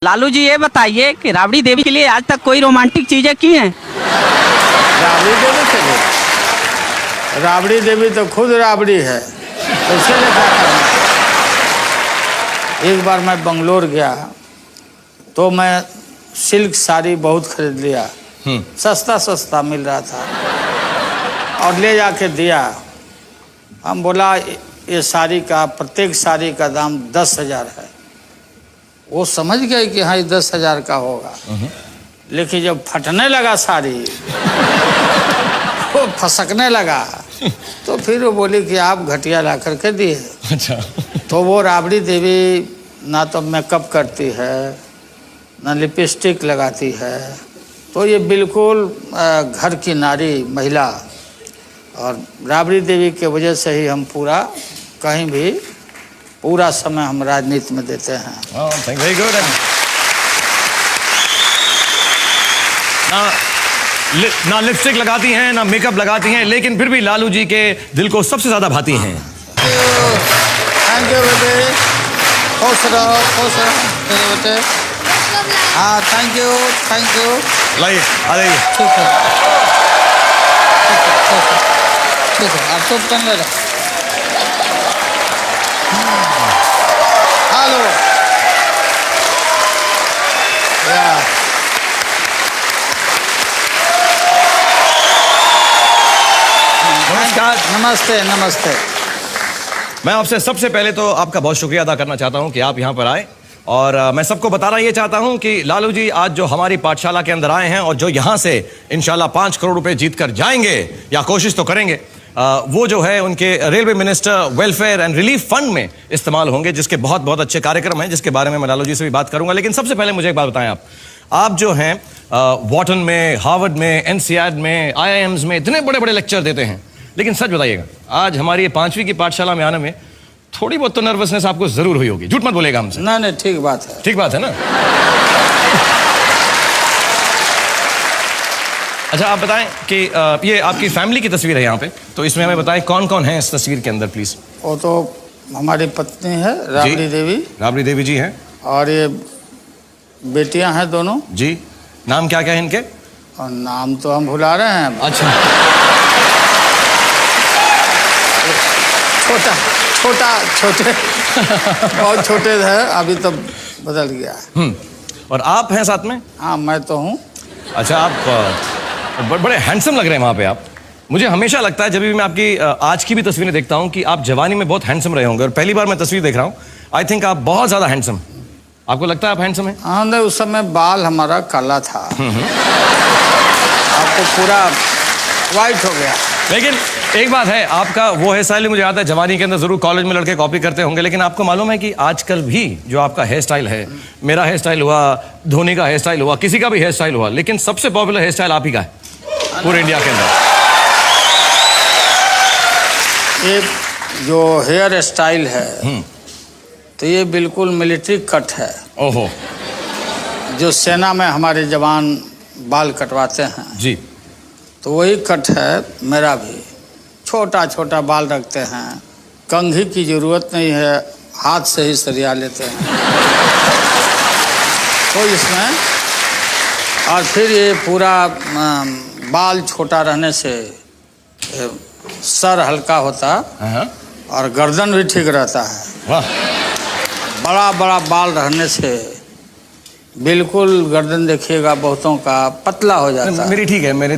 लालू जी ये बताइए कि राबड़ी देवी के लिए आज तक कोई रोमांटिक चीजें की हैं? राबड़ी देवी के लिए? राबड़ी देवी तो खुद राबड़ी है, तो उसके लिए क्या करना? एक बार मैं बंगलोर गया तो मैं सिल्क साड़ी बहुत खरीद लिया, सस्ता सस्ता मिल रहा था, और ले जाके दिया। हम बोला ये साड़ी का, प्रत्येक साड़ी का दाम 10,000 है। वो समझ गए कि हाँ ये 10,000 का होगा, लेकिन जब फटने लगा साड़ी वो फसकने लगा, तो फिर वो बोली कि आप घटिया ला करके दिए। अच्छा। तो वो राबड़ी देवी ना तो मेकअप करती है, ना लिपस्टिक लगाती है, तो ये बिल्कुल घर की नारी महिला, और राबड़ी देवी के वजह से ही हम पूरा कहीं भी पूरा समय हम राजनीति में देते हैं। Very good. ना लिपस्टिक लगाती हैं, ना मेकअप लगाती हैं, लेकिन फिर भी लालू जी के दिल को सबसे ज्यादा भाती हैं। थैंक यू बेटे, खुश रहो मेरे बेटे। हाँ थैंक यू लाइए, आ जाइए। ठीक है आप तो करने रहो। हेलो नमस्कार। नमस्ते नमस्ते। मैं आपसे सबसे पहले तो आपका बहुत शुक्रिया अदा करना चाहता हूं कि आप यहां पर आए, और मैं सबको बताना ये चाहता हूं कि लालू जी आज जो हमारी पाठशाला के अंदर आए हैं और जो यहां से इंशाल्लाह 5 करोड़ रुपए जीत कर जाएंगे, या कोशिश तो करेंगे, वो जो है उनके railway minister welfare and relief fund में इस्तेमाल होंगे, जिसके बहुत बहुत अच्छे कार्यक्रम हैं, जिसके बारे में मैं लालू जी से भी बात करूंगा। लेकिन सबसे पहले मुझे एक बात बताएं, आप जो हैं वॉटन में, हार्वर्ड में, एनसीआर में, IIMs में इतने बड़े बड़े लेक्चर देते हैं, लेकिन सच बताइएगा आज हमारी 5वीं की पाठशाला में आने में थोड़ी बहुत तो नर्वसनेस आपको जरूर हुई होगी, झूठ मत बोलेगा हमसे। नहीं ठीक बात है। ठीक बात है ना? अच्छा आप बताएं कि ये आपकी फैमिली की तस्वीर है यहाँ पे, तो इसमें हमें बताएं कौन कौन है इस तस्वीर के अंदर प्लीज। वो तो हमारी पत्नी है राबड़ी देवी। राबड़ी देवी जी हैं, और ये बेटियां हैं दोनों जी। नाम क्या क्या है इनके? और नाम तो हम भुला रहे हैं। अच्छा। छोटे बहुत छोटे थे, अभी तो बदल गया। और आप हैं साथ में? हाँ मैं तो हूँ। अच्छा आप बड़े हैंडसम लग रहे हैं वहाँ पे आप। मुझे हमेशा लगता है जब भी मैं आपकी आज की भी तस्वीरें देखता हूँ कि आप जवानी में बहुत हैंडसम रहे होंगे, और पहली बार मैं तस्वीर देख रहा हूँ, आई थिंक आप बहुत ज़्यादा हैंडसम। आपको लगता है आप हैंडसम हैं? हाँ नहीं, उस समय बाल हमारा काला था, आपको पूरा वाइट हो गया। लेकिन एक बात है, आपका वो हेयर स्टाइल मुझे याद है जवानी के अंदर जरूर कॉलेज में लड़के कॉपी करते होंगे, लेकिन आपको मालूम है कि आजकल भी जो आपका हेयर स्टाइल है, मेरा हेयर स्टाइल हुआ, धोनी का हेयर स्टाइल हुआ, किसी का भी हेयर स्टाइल हुआ, लेकिन सबसे पॉपुलर हेयर स्टाइल आप ही का है पूरे इंडिया के अंदर। ये जो हेयर स्टाइल है तो ये बिल्कुल मिलिट्री कट है। ओहो। जो सेना में हमारे जवान बाल कटवाते हैं जी, तो वही कट है मेरा भी। छोटा छोटा बाल रखते हैं, कंघी की जरूरत नहीं है, हाथ से ही सरिया लेते हैं तो इसमें। और फिर ये पूरा बाल छोटा रहने से सर हल्का होता और गर्दन भी ठीक रहता है। वाह। बड़ा बड़ा बाल रहने से बिल्कुल गर्दन देखिएगा बहुतों का पतला हो जाता है। मेरी ठीक है, मेरे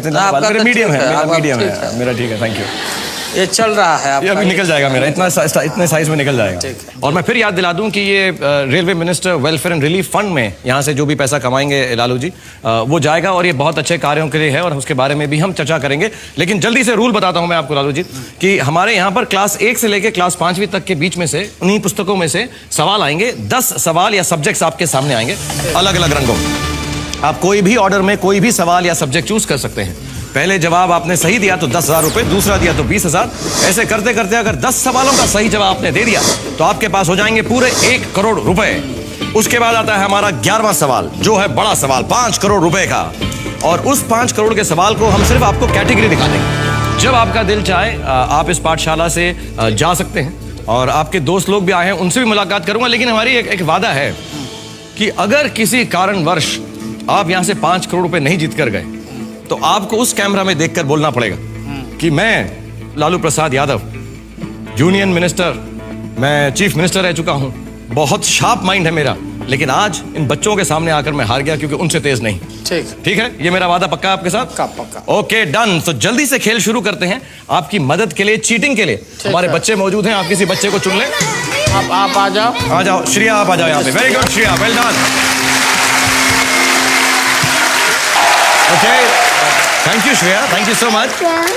मीडियम है, मेरा ठीक है, थैंक यू। ये चल रहा है ये अभी निकल जाएगा मेरा, इतने साइज में निकल जाएगा। और मैं फिर याद दिला दूं कि ये railway minister welfare and relief fund में यहाँ से जो भी पैसा कमाएंगे लालू जी, वो जाएगा, और ये बहुत अच्छे कार्यों के लिए है, और उसके बारे में भी हम चर्चा करेंगे। लेकिन जल्दी से रूल बताता हूं मैं आपको लालू जी, कि हमारे यहाँ पर क्लास 1 से लेकर क्लास 5वीं तक के बीच में से उन्हीं पुस्तकों में से सवाल आएंगे। 10 सवाल या सब्जेक्ट्स आपके सामने आएंगे अलग अलग रंगों। आप कोई भी ऑर्डर में कोई भी सवाल या सब्जेक्ट चूज कर सकते हैं। पहले जवाब आपने सही दिया तो 10,000 रुपए, दूसरा दिया तो 20,000। ऐसे करते करते अगर 10 सवालों का सही जवाब आपने दे दिया तो आपके पास हो जाएंगे पूरे 1 करोड़ रुपए। उसके बाद आता है हमारा 11वां सवाल, जो है बड़ा सवाल 5 करोड़ रुपए का। और उस 5 करोड़ के सवाल को हम सिर्फ आपको कैटेगरी दिखा देंगे। जब आपका दिल चाहे आप इस पाठशाला से जा सकते हैं, और आपके दोस्त लोग भी आए हैं, उनसे भी मुलाकात करूंगा। लेकिन हमारी एक वादा है कि अगर किसी कारणवश आप यहां से 5 करोड़ रुपए नहीं जीत कर गए तो आपको उस कैमरा में देखकर बोलना पड़ेगा कि मैं लालू प्रसाद यादव यूनियन मिनिस्टर, मैं चीफ मिनिस्टर रह चुका हूं, बहुत शार्प माइंड है मेरा, लेकिन आज इन बच्चों के सामने आकर मैं हार गया क्योंकि उनसे तेज नहीं। ठीक है, ये मेरा वादा पक्का आपके साथ? पक्का। Okay, done. तो जल्दी से खेल शुरू करते हैं। आपकी मदद के लिए, चीटिंग के लिए हमारे बच्चे मौजूद हैं। आप किसी बच्चे को चुन लें। आप आ जाओ। आ जाओ श्रेया, आप आ जाओ यहाँ पे। Very good Shreya, well done. Okay, thank you Shreya, thank you so much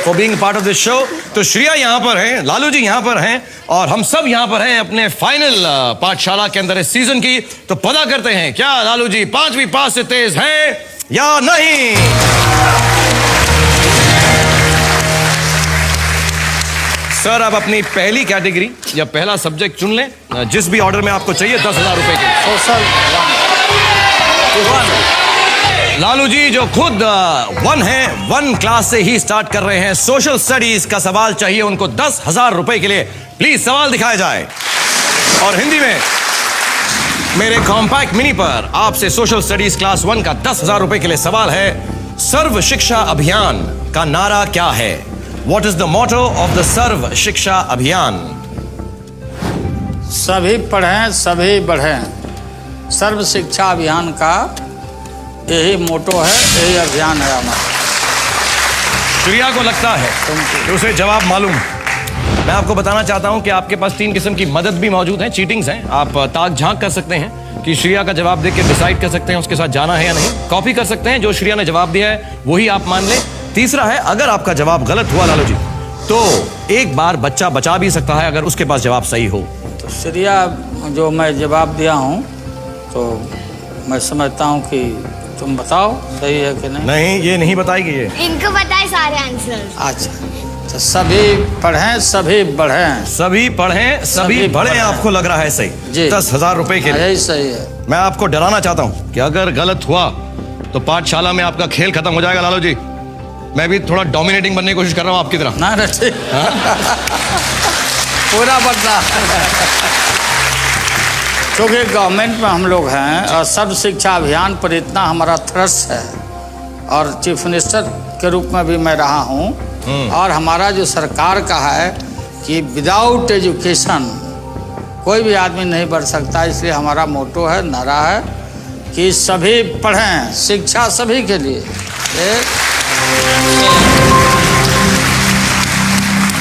for being part of this show. तो श्रेया यहाँ पर हैं, लालू जी यहाँ पर हैं और हम सब यहाँ पर हैं अपने फाइनल पाठशाला के अंदर इस सीजन की। तो पता करते हैं क्या लालू जी 5वीं पास से तेज हैं या नहीं। सर, आप अपनी पहली कैटेगरी या पहला सब्जेक्ट चुन लें, जिस भी ऑर्डर में आपको चाहिए। 10,000 रुपए के सोशल लालू जी जो खुद 1 है, 1 क्लास से ही स्टार्ट कर रहे हैं। सोशल स्टडीज का सवाल चाहिए उनको 10,000 रुपए के लिए। प्लीज सवाल दिखाया जाए। और हिंदी में मेरे कॉम्पैक्ट मिनी पर आपसे सोशल स्टडीज क्लास 1 का 10,000 रुपए के लिए सवाल है, सर्व शिक्षा अभियान का नारा क्या है? What is the motto of the सर्व शिक्षा अभियान? सभी पढ़ें, सभी बढ़ें। सर्व शिक्षा अभियान का यही मोटो है, यही अभियान है हमारा। श्रेया को लगता है कि उसे जवाब मालूम। मैं आपको बताना चाहता हूं कि आपके पास 3 किस्म की मदद भी मौजूद है, चीटिंग्स हैं। आप ताक झांक कर सकते हैं कि श्रेया का जवाब देख के डिसाइड कर सकते हैं उसके साथ जाना है या नहीं। कॉपी कर सकते हैं, जो श्रेया ने जवाब दिया है वही आप मान लें। तीसरा है, अगर आपका जवाब गलत हुआ लालू जी तो एक बार बच्चा बचा भी सकता है अगर उसके पास जवाब सही हो। तो श्रेया जो मैं जवाब दिया हूं तो मैं समझता हूं कि तुम बताओ सही है कि नहीं। नहीं, ये नहीं बताएगी ये। इनको बताए सारे आंसर। अच्छा, तो सभी पढ़ें, सभी बढ़ें। सभी पढ़ें, सभी बढ़ें, आपको लग रहा है सही जी। 10,000 रुपए के लिए। यही सही है। मैं आपको डराना चाहता हूं कि अगर गलत हुआ तो पाठशाला में आपका खेल खत्म हो जाएगा लालू जी। मैं भी थोड़ा डोमिनेटिंग बनने की कोशिश कर रहा हूं आपकी तरह। ना ठीक पूरा बदला। क्योंकि गवर्नमेंट में हम लोग हैं और सर्व शिक्षा अभियान पर इतना हमारा थ्रस्ट है और चीफ मिनिस्टर के रूप में भी मैं रहा हूं और हमारा जो सरकार का है कि विदाउट एजुकेशन कोई भी आदमी नहीं बढ़ सकता, इसलिए हमारा मोटो है, नारा है कि सभी पढ़ें, शिक्षा सभी के लिए।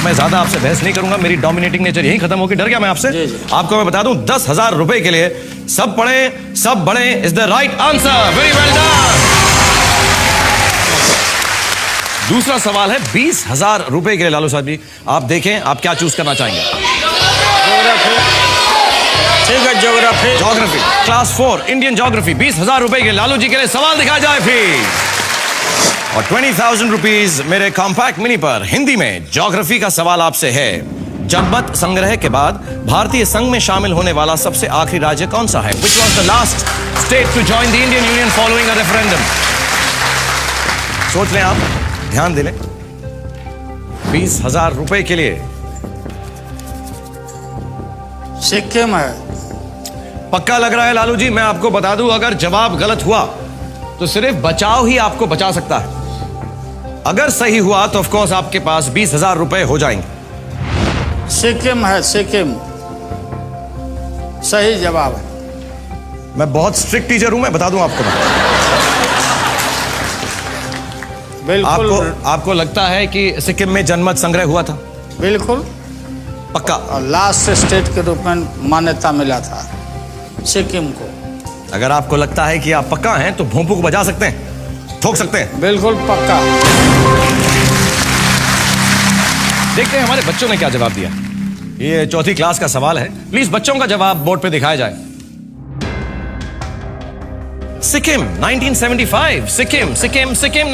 मैं ज्यादा आपसे बहस नहीं करूंगा, मेरी डोमिनेटिंग नेचर यही खत्म होगी। डर गया मैं आपसे। जी। आपको मैं बता दूं 10,000 रुपए के लिए सब पढ़े सब बढ़े is the right answer. Very well done. दूसरा सवाल है 20,000 रुपए के लिए लालू साहब जी, आप देखें आप क्या चूज करना चाहेंगे। ठीक है, ज्योग्राफी क्लास 4 इंडियन ज्योग्राफी 20,000 रुपए के लालू जी के लिए सवाल दिखाया जाए फिर। और 20,000 रुपीज मेरे कॉम्पैक्ट मिनी पर हिंदी में ज्योग्राफी का सवाल आपसे है, जनमत संग्रह के बाद भारतीय संघ में शामिल होने वाला सबसे आखिरी राज्य कौन सा है? Which was the last state to join the Indian Union following a referendum? सोच लें आप, ध्यान दे लें। 20,000 रुपए के लिए सिक्किम है। पक्का लग रहा है लालू जी। मैं आपको बता दूं अगर जवाब गलत हुआ तो सिर्फ बचाव ही आपको बचा सकता है। अगर सही हुआ तो ऑफ कोर्स आपके पास 20,000 रुपए हो जाएंगे। सिक्किम है, सिक्किम सही जवाब है। मैं बहुत स्ट्रिक्ट टीचर हूं, मैं बता दूं आपको। बिल्कुल। आपको लगता है कि सिक्किम में जनमत संग्रह हुआ था? बिल्कुल पक्का। और लास्ट स्टेट के रूप में मान्यता मिला था सिक्किम को। अगर आपको लगता है कि आप पक्का हैं तो भोंपू को बजा सकते हैं, ठोक सकते हैं। बिल्कुल पक्का। देखते हैं हमारे बच्चों ने क्या जवाब दिया। ये 4th क्लास का सवाल है, प्लीज बच्चों का जवाब बोर्ड पे दिखाया जाए। Sikkim 1975, Sikkim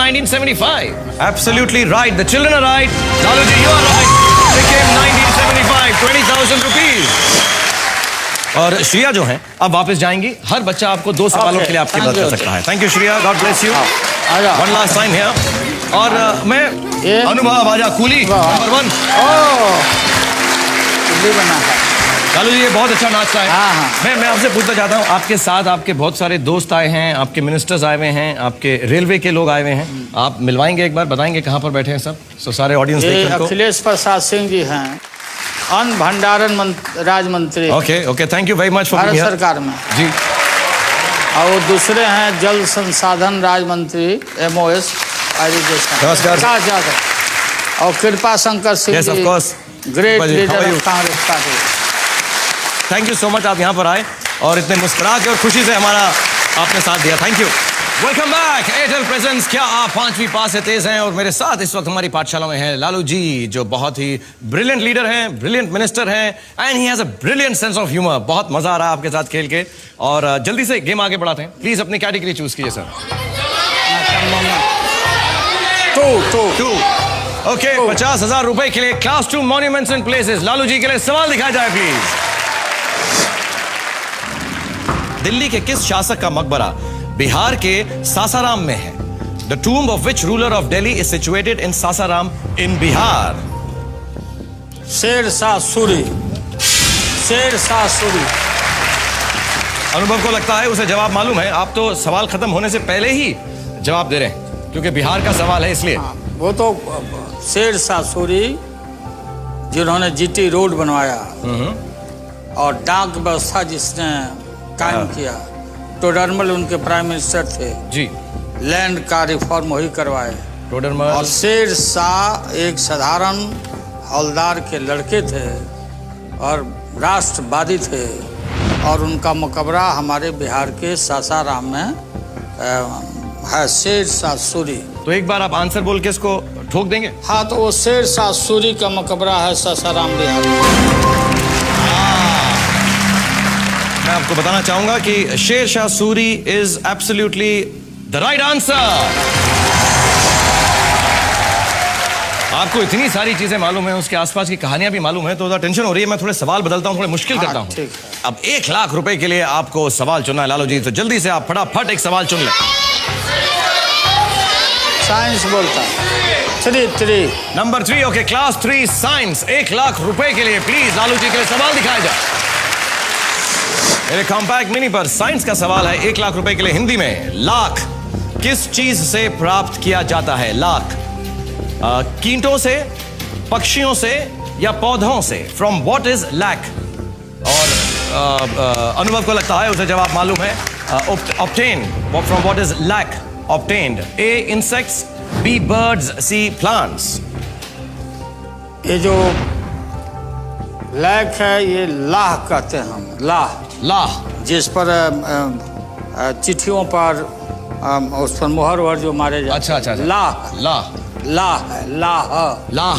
1975। Absolutely right. The children are right. Lalu ji, you are right. Sikkim 1975, 20,000 rupees. और श्रेया जो है अब वापस जाएंगी। हर बच्चा आपको 2 सवालों के लिए आपकी मदद कर सकता है। Thank you Shreya, God bless you. One last time है। और मैं अनुभव आजा कूली नंबर 1 बना है। लालू जी ये बहुत अच्छा नाश्ता है। हाँ, हाँ। मैं आपसे पूछना चाहता हूँ, आपके साथ आपके बहुत सारे दोस्त आए हैं, आपके मिनिस्टर्स आए हुए हैं, आपके रेलवे के लोग आए हुए हैं, आप मिलवाएंगे एक बार, बताएंगे कहाँ पर बैठे हैं सब, सो सारे ऑडियंस ये देख रहे हैं। अखिलेश प्रसाद सिंह जी हैं, अन्न भंडारण राज्य मंत्री okay thank you very much for Bharat being here सरकार में। जी। और वो दूसरे हैं जल संसाधन राज्य मंत्री MOS एजुकेशन नमस्कार। और Kripa Shankar Singh Yes, of ji, course. Great Kripa ji, how leader are you? Of Congress party. Thank you so much, आप यहाँ पर आए और इतने मुस्कुरा के और खुशी से हमारा आपने साथ दिया, thank you. Welcome back, Airtel presence क्या आप 5वीं पास से तेज हैं। और मेरे साथ इस वक्त हमारी पाठशाला में है लालू जी, जो बहुत ही ब्रिलियंट लीडर हैं, ब्रिलियंट मिनिस्टर हैं, and he has a brilliant sense of humour. बहुत मजा आ रहा है आपके साथ खेल के, और जल्दी से गेम आगे बढ़ाते हैं। प्लीज अपनी कैटेगरी चूज कीजिए सर। टू ओके, 50,000 रुपए के लिए class 2 monuments and places. Lalu ji के लिए सवाल दिखाया जाए प्लीज। दिल्ली के किस शासक का मकबरा बिहार के सासाराम में है? The tomb of which ruler of Delhi is situated in Sasaram in Bihar? Shershah Suri. Shershah Suri. Anubhav को लगता है उसे जवाब मालूम है। आप तो सवाल खत्म होने से पहले ही जवाब दे रहे हैं, क्योंकि बिहार का सवाल है इसलिए। वो तो शेरशाह सूरी जिन्होंने GT रोड बनवाया और डाक व्यवस्था जिसने कायम किया, टोडरमल उनके प्राइम मिनिस्टर थे जी। लैंड का रिफॉर्म वही करवाए। टोडरमल और शेरशाह एक साधारण हवलदार के लड़के थे और राष्ट्रवादी थे, और उनका मकबरा हमारे बिहार के सासाराम में है, शेरशाह सूरी। तो एक बार आप आंसर बोल के इसको ठोक देंगे? हाँ, तो वो शेरशाह सूरी का मकबरा है सासाराम बिहार में। मैं आपको बताना चाहूंगा कि Shershah Suri is absolutely the right answer. आपको इतनी सारी चीजें मालूम है, उसके आसपास की कहानियां भी मालूम है, तो टेंशन हो रही है। मैं थोड़े सवाल बदलता हूं, थोड़े मुश्किल करता हूं। ठीक है। अब 1 लाख रुपए के लिए आपको सवाल चुनना है लालू जी, तो जल्दी से आप फटाफट एक सवाल चुन लें। साइंस बोलता है 3 number 3 okay, class 3 science. 1 lakh रुपए के लिए प्लीज लालू जी के लिए सवाल दिखाया जाए। मेरे कॉम्पैक्ट मिनी पर साइंस का सवाल है 1 लाख रुपए के लिए हिंदी में। लाख किस चीज से प्राप्त किया जाता है? लाख कीटों से, पक्षियों से या पौधों से? From what is lac? और अनुभव को लगता है उसे जवाब मालूम है। Obtain from what is lac? Obtained. A insects, B birds, C plants। ये जो लैक है ये लाह कहते हैं हम। लाह जिस पर चिट्ठियों पर उस पर मोहर वहर जो मारे जाते अच्छा। लाह है। लाह।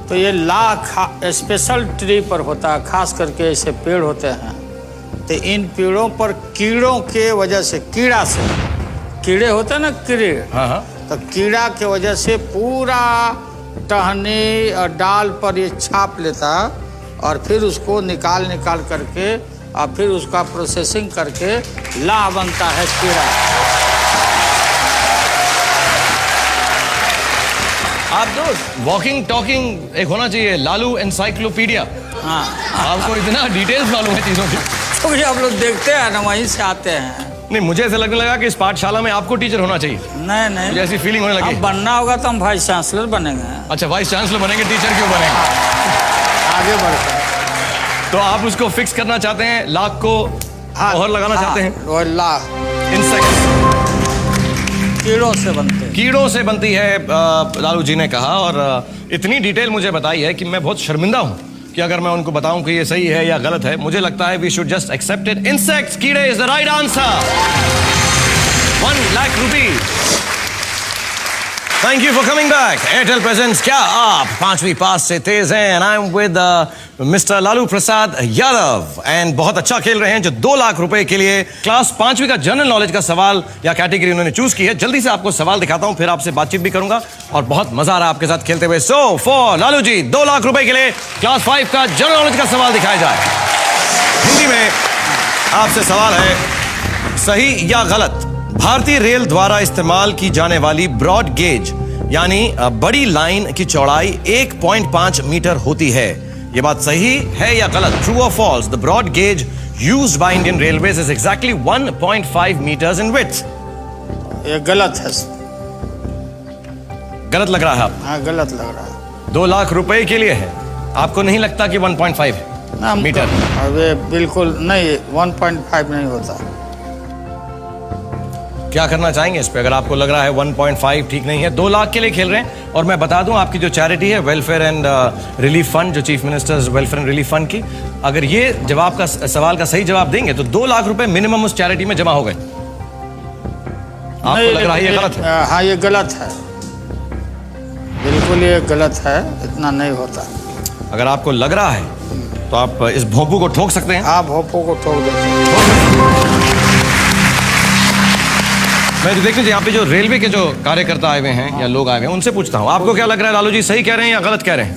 तो ये लाह स्पेशल ट्री पर होता है, खास करके ऐसे पेड़ होते हैं। तो इन पेड़ों पर कीड़ों के वजह से, कीड़े होते हैं ना, कीड़े, हाँ। तो कीड़ा के वजह से पूरा टहनी और डाल पर ये छाप लेता, और फिर उसको निकाल करके और फिर उसका प्रोसेसिंग करके लाह बनता है कीड़ा। आप तो वॉकिंग टॉकिंग एक होना चाहिए, लालू एनसाइक्लोपीडिया। हाँ, आपको इतना डिटेल्स मालूम है चीजों की। तो ये आप लोग देखते हैं ना, वहीं से आते हैं। नहीं, मुझे ऐसा लगने लगा कि इस पाठशाला में आपको टीचर होना चाहिए। नहीं, मुझे ऐसी फीलिंग होने लगी। अब बनना होगा तो हम वाइस चांसलर बनेंगे। अच्छा, वाइस चांसलर बनेंगे, टीचर क्यों बनेंगे? आगे बढ़कर तो आप उसको फिक्स करना चाहते हैं, लाख को मोहर लगाना चाहते हैं। और लाह इंसेक्ट्स, कीड़ों से बनती है, लालू जी ने कहा। और इतनी डिटेल मुझे बताई है कि मैं बहुत शर्मिंदा हूं कि अगर मैं उनको बताऊं कि ये सही है या गलत है। मुझे लगता है we should just accept it. Insects, कीड़े is the right answer. 1 lakh rupees. Thank you for coming back. Airtel presents क्या आप 5वीं पास से तेज हैं, and I am with mister Lalu Prasad Yadav, and बहुत अच्छा खेल रहे हैं, जो 2 लाख रुपए के लिए क्लास 5वीं का जनरल नॉलेज का सवाल या कैटेगरी उन्होंने चूज की है। जल्दी से आपको सवाल दिखाता हूं, फिर आपसे बातचीत भी करूंगा, और बहुत मजा आ रहा है आपके साथ खेलते हुए। सो फॉर लालू जी, 2 लाख रुपए के लिए क्लास 5 का जनरल नॉलेज का सवाल दिखाया जाए। हिंदी में आपसे सवाल है, सही या गलत? भारतीय रेल द्वारा इस्तेमाल की जाने वाली ब्रॉड गेज यानी बड़ी लाइन की चौड़ाई 1.5 मीटर होती है। ये बात सही है या गलत? ट्रू और false? The broad gauge used by Indian railways is exactly 1.5 metres in width. ये गलत है। गलत लग रहा है आप? हाँ, गलत लग रहा है। 2 लाख रुपए के लिए है, आपको नहीं लगता कि 1.5 ना, मीटर? अबे बिल्कुल नहीं, 1.5 नहीं होता। क्या करना चाहेंगे इस पे? अगर आपको लग रहा है 1.5 ठीक नहीं है, 2 लाख के लिए खेल रहे हैं। और मैं बता दूं, आपकी जो चैरिटी है वेलफेयर एंड रिलीफ फंड, जो chief ministers welfare and relief fund की, अगर ये जवाब का सवाल का सही जवाब देंगे तो 2 लाख रुपए मिनिमम उस चैरिटी में जमा हो गए। आपको लग रहा है ये गलत है? हाँ, ये गलत है, बिल्कुल ये गलत है, इतना नहीं होता। अगर आपको लग रहा है तो आप इस भोंपू को ठोक सकते हैं। आप भोंपू को ठोक देते हैं। मैं देख लीजिए, यहाँ पे जो रेलवे के जो कार्यकर्ता आए हुए हैं या लोग आए हुए हैं, उनसे पूछता हूँ, आपको क्या लग रहा है लालू जी, सही कह रहे हैं या गलत कह रहे हैं?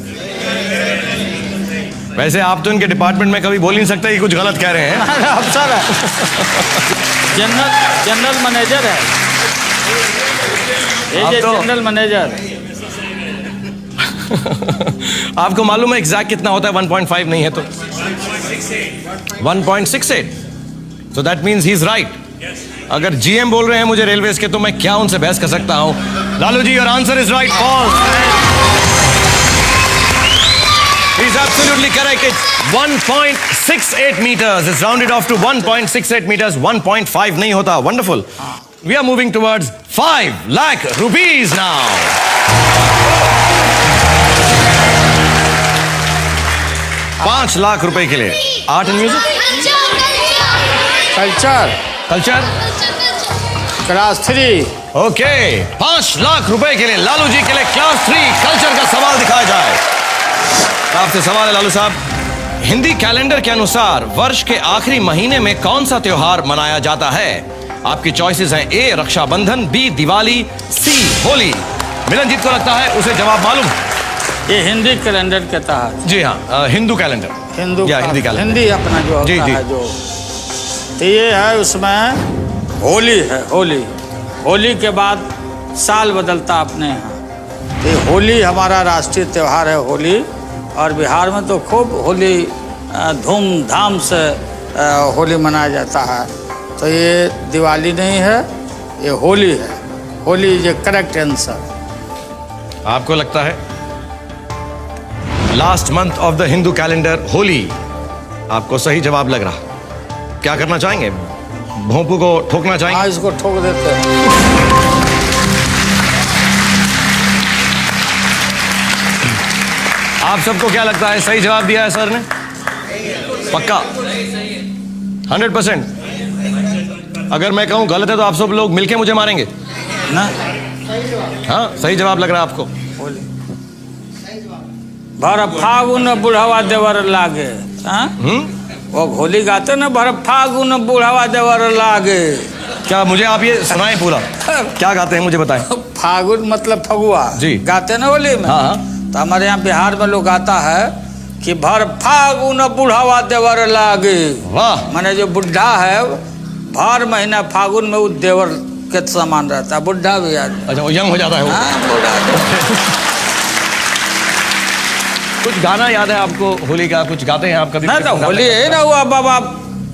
वैसे आप तो इनके डिपार्टमेंट में कभी बोल नहीं सकते कि कुछ गलत कह रहे हैं। अफसर है, जनरल मैनेजर है, ये तो जनरल मैनेजर। आपको मालूम है एग्जैक्ट कितना होता है? 1.5 नहीं है तो 1.68। So that means he is right. अगर जीएम बोल रहे हैं मुझे रेलवेज के, तो मैं क्या उनसे बहस कर सकता हूं? Lalu ji, your answer is right. False. He is absolutely correct. It's 1.68 meters. It's rounded off to 1.68 meters. 1.5 नहीं होता. Wonderful. We are moving towards 5 lakh rupees now. 5 lakh रुपए के लिए art and music, culture, class 3। Okay, 5 lakh रुपए के लिए लालू जी के लिए क्लास 3 कल्चर का सवाल दिखाया जाए। आपसे सवाल है लालू साहब, हिंदी कैलेंडर के अनुसार वर्ष के आखिरी महीने में कौन सा त्योहार मनाया जाता है? आपकी चॉइसेस हैं, ए रक्षाबंधन, बी दिवाली, सी होली। मिलनजीत को लगता है उसे जवाब मालूम। ये हिंदी कैलेंडर के तहत। जी हाँ, हिंदू कैलेंडर, हिंदी कैलेंडर, हिंदी अपना जो जी, होता जी। है जो, तो ये है, उसमें होली है। होली के बाद साल बदलता अपने यहाँ। तो होली हमारा राष्ट्रीय त्यौहार है, होली। और बिहार में तो खूब होली धूमधाम से होली मनाया जाता है। तो ये दिवाली नहीं है, ये होली है। Holi is A correct answer. आपको लगता है last month of the Hindu calendar Holi आपको सही जवाब लग रहा? क्या करना चाहेंगे? भोंपू को ठोकना चाहेंगे? हाँ, इसको ठोक देते हैं। आप सबको क्या लगता है, सही जवाब दिया है सर ने? पक्का 100%? अगर मैं कहूं गलत है तो आप सब लोग मिलके मुझे मारेंगे ना? हाँ, सही जवाब लग रहा है आपको? भर फागुन बुढ़ावा देवर लागे। हाँ? वो होली गाते ना, भर फागुन बुढ़ावा देवर लागे। क्या मुझे आप ये सुनाएं पूरा? क्या गाते हैं मुझे बताएं। फागुन मतलब फगुआ जी, गाते ना होली में। हाँ। तो हमारे यहाँ बिहार में लोग गाता है कि भर फागुन बुढ़ावा देवर लागे। वाह। माने जो बुढ़ा है, भर महीना फागुन में वो देवर के समान रहता है, बुढ़ा भी आदमी। अच्छा, वो यंग हो जाता है वो। हाँ, बुढ़ा। कुछ गाना याद है आपको होली का? कुछ गाते हैं आप कभी? ना, तो होली है ना, हुआ बाबा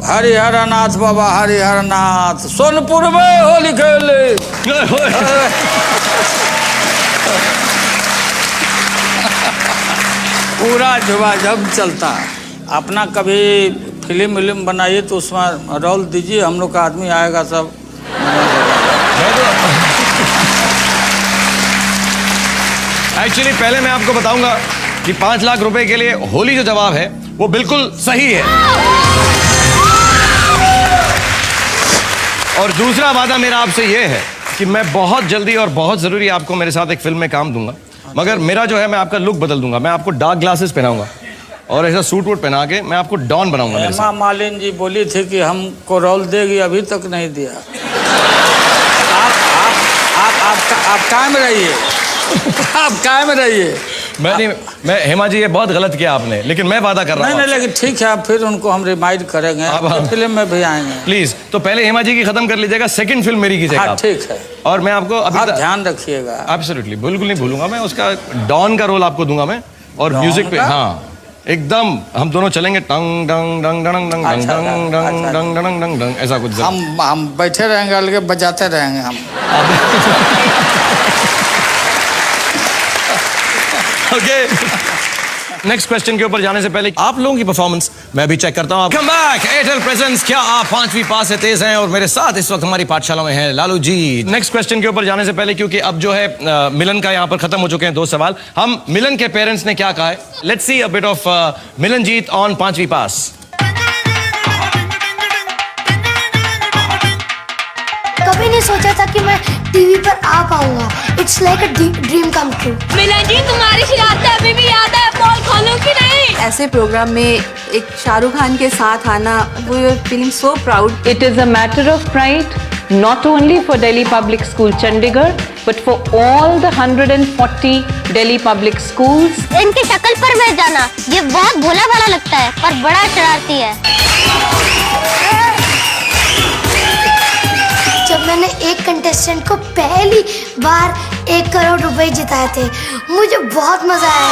हरिहर नाथ, बाबा हरिहर नाथ सोनपुर में होली खेले। पूरा झुमाझम चलता है। अपना कभी फिल्म बनाइए तो उसमें रोल दीजिए, हम लोग का आदमी आएगा सब। एक्चुअली पहले मैं आपको बताऊंगा कि 5 लाख रुपए के लिए होली जो जवाब है वो बिल्कुल सही है। और दूसरा वादा मेरा आपसे ये है कि मैं बहुत जल्दी और बहुत जरूरी आपको मेरे साथ एक फिल्म में काम दूंगा, मगर मेरा जो है, मैं आपका लुक बदल दूंगा। मैं आपको डार्क ग्लासेस पहनाऊंगा और ऐसा सूट वूट पहना के मैं आपको डॉन बनाऊंगा। हेमा मालिनी जी बोली थी कि हमको रोल देगी, अभी तक नहीं दिया। आप कायम रहिए, आप कायम रहिए। मैं हेमा जी, ये बहुत गलत किया आपने, लेकिन मैं वादा कर रहा हूँ। नहीं, लेकिन ठीक है, फिर उनको हम रिमाइंड करेंगे, अब फिल्म में भी आएंगे। प्लीज, तो पहले हेमा जी की खत्म कर लीजिएगा, सेकंड फिल्म मेरी कीजिएगा। हाँ, ठीक है। और मैं आपको अभी ध्यान रखिएगा। एब्सोल्युटली, बिल्कुल नहीं भूलूंगा मैं। उसका डॉन का रोल आपको दूंगा मैं, और म्यूजिक पे। हाँ, एकदम हम दोनों चलेंगे टंग डंग डंग डंग डंग डंग अच्छा, डंग डंग अच्छा। डंग डंग डंग डंग ऐसा कुछ हम बैठे रहेंगे, अलगे बजाते रहेंगे हम। ओके नेक्स्ट क्वेश्चन के ऊपर जाने से पहले आप लोगों की परफॉर्मेंस मैं भी चेक करता हूं। कम बैक एयरटेल प्रेजेंस, क्या आप 5वीं पास से तेज हैं? और मेरे साथ इस वक्त हमारी पाठशाला में है लालू जी। नेक्स्ट क्वेश्चन के ऊपर जाने से पहले, क्योंकि अब जो है मिलन का यहाँ पर खत्म हो चुके हैं 2 सवाल, हम मिलन के पेरेंट्स ने क्या कहा है, let's see a bit of Milanjeet on 5वीं पास। कभी नहीं सोचा था कि मैं टीवी पर आ पाऊंगा। It's like a dream come true. Milan ji तुम्हारी शरारतें अभी भी याद है, पोल खोलो कि नहीं? ऐसे प्रोग्राम में एक शाहरुख खान के साथ आना, we are feeling so proud. It is a matter of pride, not only for Delhi Public School Chandigarh, but for all the 140 Delhi public schools. इनकी शक्ल पर बैठ जाना, ये बहुत भोला भाला लगता है पर बड़ा शरारती है। जब मैंने एक कंटेस्टेंट को पहली बार 1 करोड़ रुपए जिताए थे, मुझे बहुत मजा आया।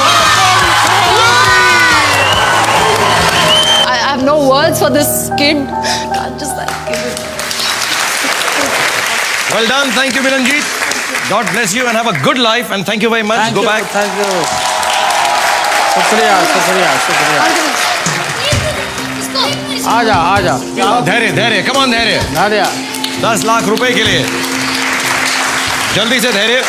I have no words for this kid. Can't just give it. Well done, thank you Milanjeet. God bless you and have a good life and thank you very much. Go back. Thank you, शुक्रिया शुक्रिया शुक्रिया। आ जा धैर्य धैर्य, come on धैर्य। नारिया 10 लाख रुपए के लिए जल्दी से धैर्य।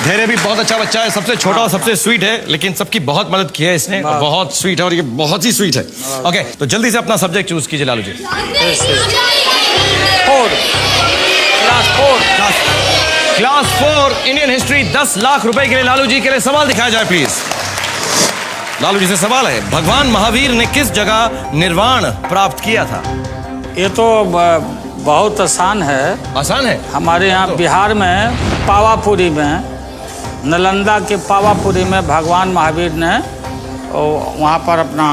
धैर्य भी बहुत अच्छा बच्चा है, सबसे छोटा और सबसे स्वीट है, लेकिन सबकी बहुत मदद की है इसने, और बहुत स्वीट है, और ये बहुत ही स्वीट है। ओके तो जल्दी से अपना सब्जेक्ट चूज कीजिए Lalu ji. 4 class 4 Indian history 10 lakh रुपए के लिए लालू जी के लिए सवाल दिखाया जाए प्लीज। लालू जी से सवाल है, भगवान महावीर ने किस जगह निर्वाण प्राप्त किया था? ये तो बहुत आसान है। आसान है। हमारे यहाँ बिहार में पावापुरी में, नालंदा के पावापुरी में भगवान महावीर ने वहाँ पर अपना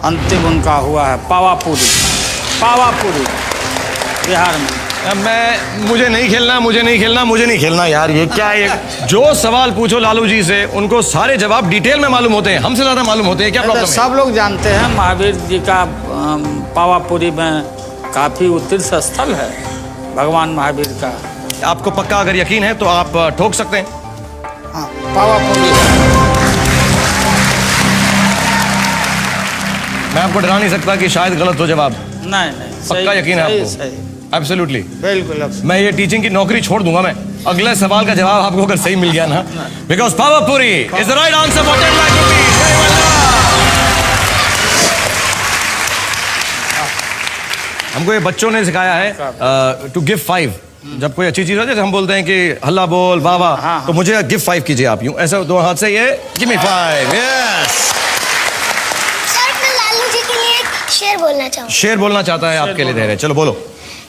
अंतिम उनका हुआ है। पावापुरी बिहार में। मुझे नहीं खेलना यार, ये क्या है? जो सवाल पूछो लालू जी से उनको सारे जवाब डिटेल में मालूम होते हैं, हमसे ज्यादा मालूम होते हैं, क्या प्रॉब्लम है? सब लोग जानते हैं महावीर जी का पावापुरी में काफी तीर्थ स्थल है भगवान महावीर का। आपको पक्का अगर यकीन है तो आप ठोक सकते हैं। हाँ, पावापुरी। मैं आपको डरा नहीं सकता कि शायद गलत हो जवाब। नहीं पक्का यकीन है आपको? सही एब्सोल्युटली। बिल्कुल। मैं ये टीचिंग की नौकरी छोड़ दूंगा मैं, अगले सवाल का जवाब आपको अगर सही मिल गया ना, because Pawapuri is the right answer for 10 lakh rupees. Very well done. हमको ये बच्चों ने सिखाया है टू गिव 5। जब कोई अच्छी चीज हो जैसे हम बोलते हैं कि हल्ला बोल वाह वाह, तो मुझे गिव 5 कीजिए आप, यूं ऐसा 2 हाथ से, ये गिव मी 5। यस सर मैं लालू जी के लिए एक शेर बोलना चाहूँ। शेर बोलना चाहता है आपके लिए धैर्य, चलो बोलो।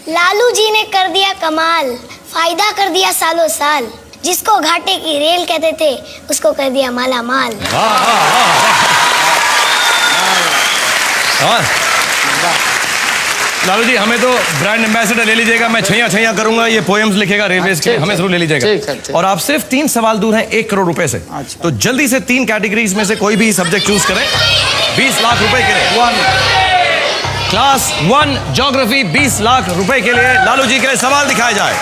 लालू जी ने कर दिया कमाल, फायदा कर दिया सालों साल। जिसको घाटे की रेल कहते थे, उसको कर दिया माला माल। लालू जी हमें तो ब्रांड एम्बेसडर ले लीजिएगा, मैं छैया करूंगा, ये पोएम्स लिखेगा रेलवेज के, हमें जरूर ले लीजिएगा। और आप सिर्फ 3 सवाल दूर हैं 1 करोड़ रुपए से। तो जल्दी से 3 कैटेगरीज में से कोई भी सब्जेक्ट चूज करें 20 लाख रुपए के लिए। क्लास 1 ज्योग्राफी 20 लाख रुपए के लिए लालू जी के लिए सवाल दिखाया जाए।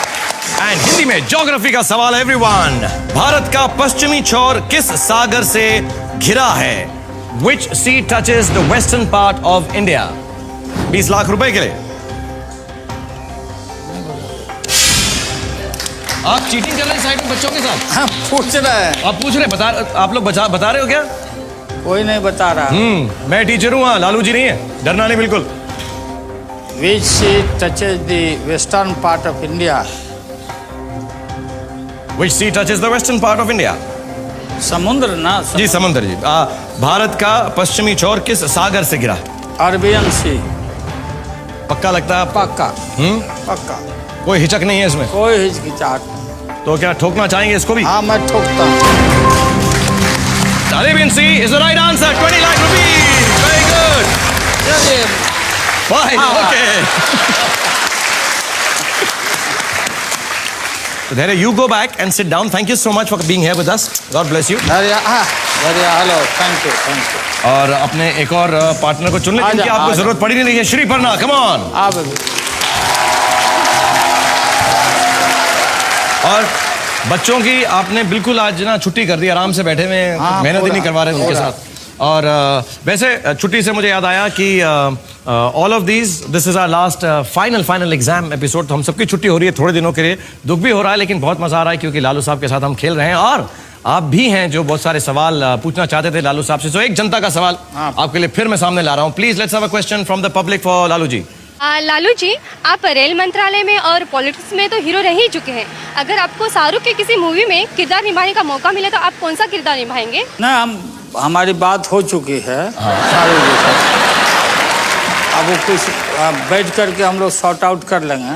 एंड हिंदी में ज्योग्राफी का सवाल है एवरीवन। भारत का पश्चिमी छोर किस सागर से घिरा है? Which sea touches the western part of India? 20 lakh रुपए के लिए। आप चीटिंग कर रहे हैं साइड में बच्चों के साथ? हाँ, पूछ रहे हैं। आप पूछ रहे हैं, आप लोग बता रहे हो क्या? कोई नहीं बता रहा। मैं टीचर हूँ, लालू जी नहीं है, डरना नहीं बिल्कुल। Which sea touches the western part of India? Which sea touches the western part of India? समुद्र ना? जी समुद्र जी। भारत का पश्चिमी छोर किस सागर से घिरा? अरबियन सी। पक्का लगता है? पक्का। पक्का, कोई हिचक नहीं है इसमें? कोई हिचकिचाहट नहीं। तो क्या ठोकना चाहेंगे इसको भी? हाँ मैं ठोकता हूँ। Arabian Sea is the right answer. 20 lakh rupees. Very good. चलिए। Fine. Okay. So there you go back and sit down. Thank you so much for being here with us. God bless you. Hello. Thank you. और अपने एक और partner को चुन लें जिनकी आपको जरूरत पड़ी नहीं रही है। Sriparna, come on. और बच्चों की आपने बिल्कुल आज ना छुट्टी कर दी, आराम से बैठे हुए, मेहनत ही नहीं करवा रहे उनके साथ। और वैसे छुट्टी से मुझे याद आया कि all of this is our last final exam episode. तो हम सबकी छुट्टी हो रही है थोड़े दिनों के लिए, दुख भी हो रहा है लेकिन बहुत मजा आ रहा है क्योंकि लालू साहब के साथ हम खेल रहे हैं और आप भी हैं जो बहुत सारे सवाल पूछना चाहते थे लालू साहब से। तो एक जनता का सवाल आपके लिए फिर मैं सामने ला रहा हूँ। Please let's have a question from the public for Lalu ji. Lalu ji, आप रेल मंत्रालय में और पॉलिटिक्स में तो हीरो रह ही चुके हैं। अगर आपको शाहरुख के किसी मूवी में किरदार निभाने का मौका मिले तो आप कौन सा किरदार निभाएंगे? ना, हमारी बात हो चुकी है शाहरुख जी से। अब वो कुछ बैठ करके हम लोग सॉर्ट आउट कर लेंगे,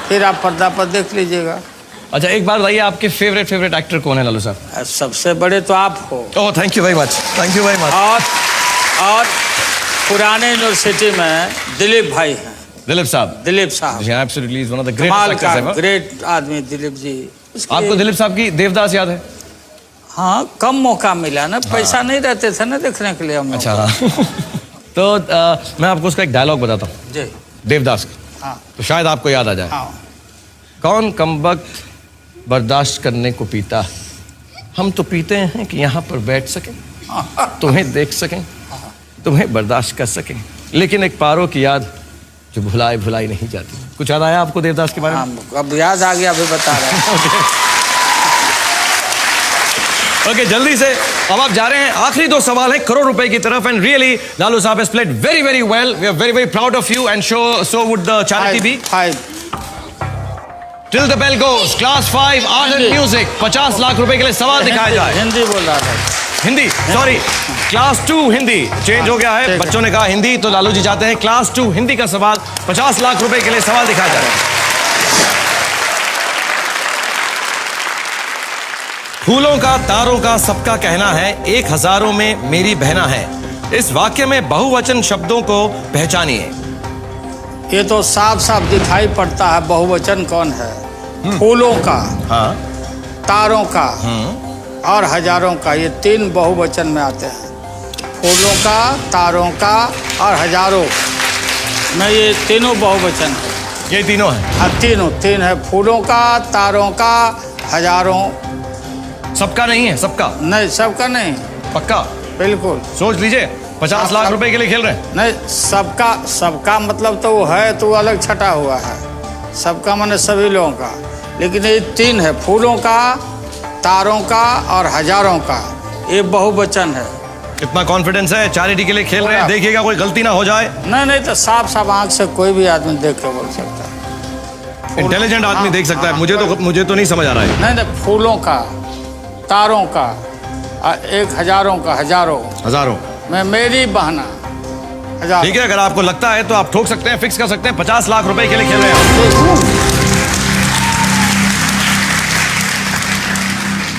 फिर आप पर्दा पर देख लीजिएगा। अच्छा, एक बार बताइए आपके फेवरेट एक्टर कौन है लालू साहब? सबसे बड़े तो आप हो। Oh, thank you very much, thank you very much. और पुराने यूनिवर्सिटी में दिलीप भाई हैं। दिलीप साहब absolutely is one of the greatest actors ever. Great आदमी दिलीप जी। आपको दिलीप साहब की देवदास याद है? हाँ, कम मौका मिला ना, पैसा नहीं रहते थे ना देखने के लिए हम। अच्छा, तो मैं आपको उसका एक डायलॉग बताता हूँ जी, देवदास का। हाँ। तो शायद आपको याद आ जाए। हाँ। कौन कमबख्त बर्दाश्त करने को पीता, हम तो पीते हैं कि यहाँ पर बैठ सकें, तुम्हें देख सकें, तुम्हें बर्दाश्त कर सकें, लेकिन एक पारो की याद जो भुलाई नहीं जाती। कुछ याद आया आपको देवदास के बारे में? अब याद आ गया, अभी बता रहे हैं। ओके, जल्दी से अब आप जा रहे हैं, आखिरी 2 सवाल है करोड़ रुपए की तरफ। And really Lalu sahab has played very very well, we are very very proud of you and so would the charity be. 5 till the bell goes, class 5 art and music, 50 lakh रुपए के लिए सवाल दिखाया जाए। हिंदी बोल रहा था। Hindi, sorry, class 2 Hindi change हो गया है, बच्चों ने कहा हिंदी, तो लालू जी चाहते हैं क्लास 2 हिंदी का सवाल, 50 लाख रुपए के लिए सवाल दिखाया जाए। फूलों का तारों का सबका कहना है, एक हजारों में मेरी बहना है, इस वाक्य में बहुवचन शब्दों को पहचानिए। ये तो साफ साफ दिखाई पड़ता है बहुवचन कौन है। फूलों का, हाँ, तारों का और हजारों का, ये 3 बहुवचन में आते हैं। फूलों का, तारों का और हजारों में ये तीनों बहुवचन है। ये तीनों है? हाँ, तीन है। फूलों का, तारों का, हजारों। सबका नहीं है? सबका नहीं, सबका नहीं। पक्का? बिल्कुल सोच लीजिए, 50 लाख रुपए के लिए खेल रहे हैं। नहीं, सबका मतलब तो वो है तो अलग छटा हुआ है, सबका माने सभी लोगों का, लेकिन ये 3 है, फूलों का, तारों का और हजारों का, ये बहुवचन है। कितना कॉन्फिडेंस है, चैरिटी के लिए खेल रहे हैं, देखिएगा कोई गलती ना हो जाए। नहीं, तो साफ साफ आंख से कोई भी आदमी देख के बोल सकता है। इंटेलिजेंट आदमी देख सकता है। मुझे तो नहीं समझ आ रहा है। नहीं, फूलों का, तारों का और एक हजारों का, हजारों में मेरी बहना, हजारों। ठीक है, अगर आपको लगता है तो आप ठोक सकते हैं, फिक्स कर सकते हैं। 50 लाख रुपए के लिए खेल रहे हैं।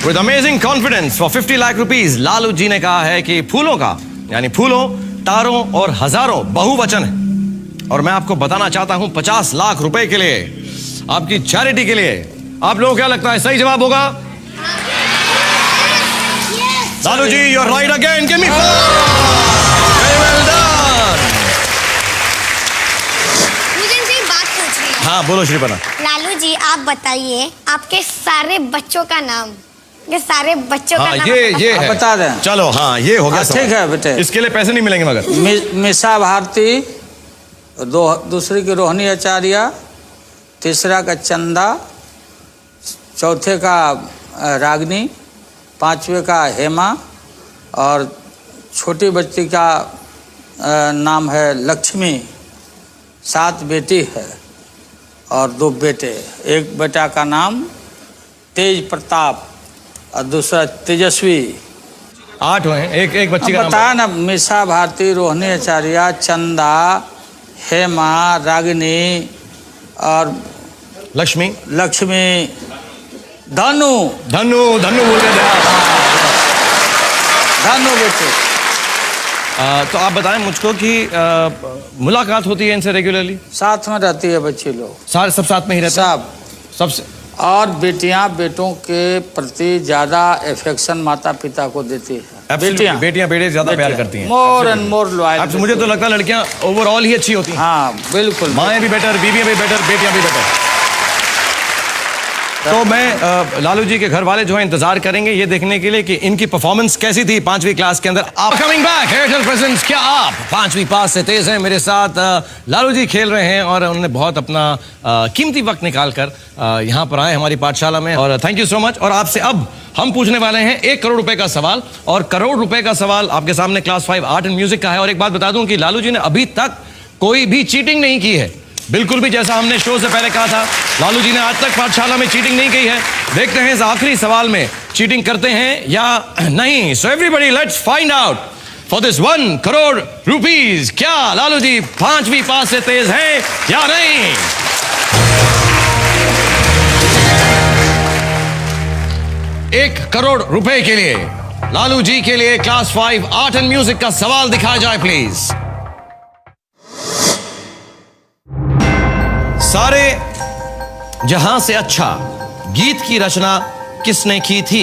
With amazing confidence for 50 lakh rupees, Lalu ji ने कहा है कि फूलों का यानी फूलों, तारों और हजारों बहुवचन है। और मैं आपको बताना चाहता हूं 50 लाख रुपए के लिए, आपकी चैरिटी के लिए, आप लोगों को क्या लगता है सही जवाब होगा? Lalu ji, you are right again, give me 4। Very well done. मुझे इनसे एक बात पूछनी है। हाँ, बोलो श्रीपर्णा। लालू जी, आप बताइए आपके सारे बच्चों का नाम, ये सारे बच्चों का नाम ये है। बता दें। चलो, हाँ, ये हो गया। ठीक है बेटे, इसके लिए पैसे नहीं मिलेंगे मगर। मिसा भारती, दूसरी की रोहिणी आचार्य, तीसरा का चंदा, चौथे का रागनी, 5वें का हेमा और छोटी बच्ची का नाम है लक्ष्मी। 7 बेटी है और 2 बेटे। एक बेटा का नाम तेज प्रताप और दूसरा तेजस्वी। 8 हुए हैं, एक बच्ची का नाम बताया ना, मिसा भारती, रोहिणी आचार्य, चंदा, हेमा, रागिनी और लक्ष्मी, धनु बोल रहे थे। धनु बेटे। तो आप बताएं मुझको कि मुलाकात होती है इनसे रेगुलरली? साथ में रहती है बच्चे लोग, सारे सब साथ में ही रहते हैं? सबसे। और बेटियां बेटों के प्रति ज्यादा एफेक्शन माता पिता को देती है। बेटियां बेटियां बेटे ज्यादा प्यार करती हैं। More and more loyal. अब मुझे तो लगता है लड़कियां ओवरऑल ही अच्छी होती हैं। हाँ बिल्कुल, माएँ भी बेटर, बीवियां भी बेटर, बेटियां भी बेटर। तो मैं लालू जी के घर वाले जो है इंतजार करेंगे ये देखने के लिए कि इनकी परफॉर्मेंस कैसी थी 5वीं क्लास के अंदर। आप कमिंग बैक एयरटेल प्रेजेंट्स, क्या आप 5वीं पास से तेज हैं? मेरे साथ लालू जी खेल रहे हैं और उन्होंने बहुत अपना कीमती वक्त निकाल कर यहाँ पर आए हमारी पाठशाला में, और थैंक यू सो मच। और आपसे अब हम पूछने वाले हैं 1 करोड़ रुपए का सवाल, और करोड़ रुपए का सवाल आपके सामने क्लास 5 आर्ट एंड म्यूजिक का है। और एक बात बता दूं कि लालू जी ने अभी तक कोई भी चीटिंग नहीं की है, बिल्कुल भी, जैसा हमने शो से पहले कहा था, लालू जी ने आज तक पाठशाला में चीटिंग नहीं की है। देखते हैं इस आखिरी सवाल में चीटिंग करते हैं या नहीं। So everybody let's find out for this 1 crore rupees. क्या लालू जी 5वीं पास से तेज हैं या नहीं? एक करोड़ रुपए के लिए लालू जी के लिए क्लास 5 आर्ट एंड म्यूजिक का सवाल दिखाया जाए प्लीज। सारे जहां से अच्छा गीत की रचना किसने की थी?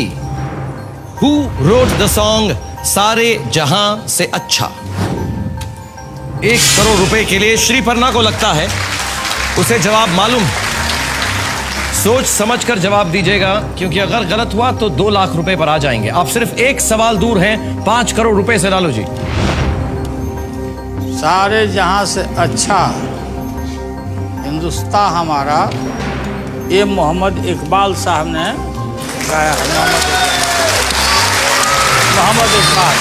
Who wrote the song सारे जहां से अच्छा? 1 करोड़ रुपए के लिए श्रीपर्णा को लगता है उसे जवाब मालूम। सोच समझ कर जवाब दीजिएगा, क्योंकि अगर गलत हुआ तो 2 लाख रुपए पर आ जाएंगे। आप सिर्फ एक सवाल दूर हैं 5 करोड़ रुपए से लालू जी। सारे जहां से अच्छा हिंदुस्तान हमारा, ये मोहम्मद इकबाल साहब ने गाया है। मोहम्मद इकबाल।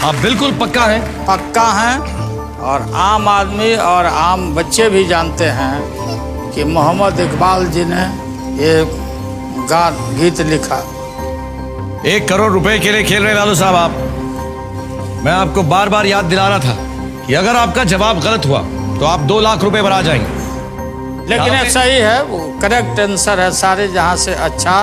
आप बिल्कुल पक्का हैं? पक्का हैं, और आम आदमी और आम बच्चे भी जानते हैं कि मोहम्मद इकबाल जी ने ये गीत लिखा। 1 करोड़ रुपए के लिए खेल रहे लालू साहब आप। मैं आपको बार बार याद दिला रहा था कि अगर आपका जवाब गलत हुआ तो आप 2 लाख रुपए पर आ जाएंगे। लेकिन ये सही है, वो करेक्ट आंसर है। सारे जहां से अच्छा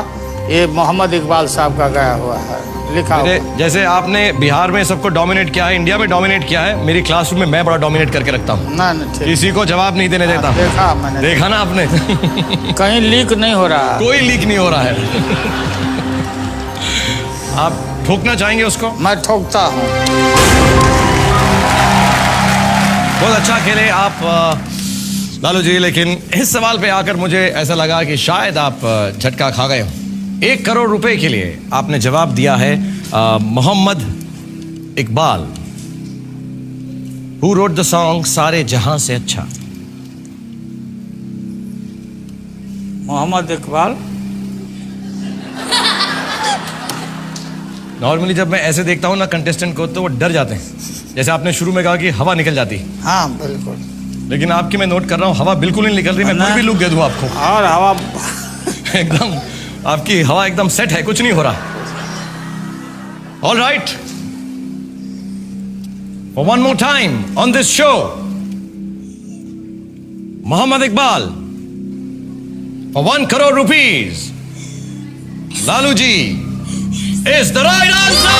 ये मोहम्मद इकबाल साहब का गाया हुआ है, लिखा हुआ। जैसे आपने बिहार में सबको डोमिनेट किया है, इंडिया में डोमिनेट किया है, मेरी क्लासरूम में मैं बड़ा डोमिनेट करके रखता हूँ। नहीं, किसी को जवाब नहीं देने देता। देखा मैंने। देखा ना आपने? कहीं लीक नहीं हो रहा है। कोई लीक नहीं हो रहा है। आप ठोकना चाहेंगे उसको? मैं ठोकता हूँ। बहुत अच्छा खेले आप लालू जी, लेकिन इस सवाल पे आकर मुझे ऐसा लगा कि शायद आप झटका खा गए हो। 1 करोड़ रुपए के लिए आपने जवाब दिया है Mohammad Iqbal. Who wrote the song सारे जहां से अच्छा? मोहम्मद इकबाल। नॉर्मली जब मैं ऐसे देखता हूँ ना कंटेस्टेंट को, तो वो डर जाते हैं। जैसे आपने शुरू में कहा कि हवा निकल जाती। हाँ बिल्कुल। लेकिन आपकी मैं नोट कर रहा हूँ हवा बिल्कुल नहीं निकल रही। मैं कोई भी लुक दे दूँ आपको, और हवा एकदम आपकी हवा एकदम सेट है, कुछ नहीं हो रहा। All right, for one more time on this show, Mohammad Iqbal for 1 crore rupees, Lalu ji is the right answer!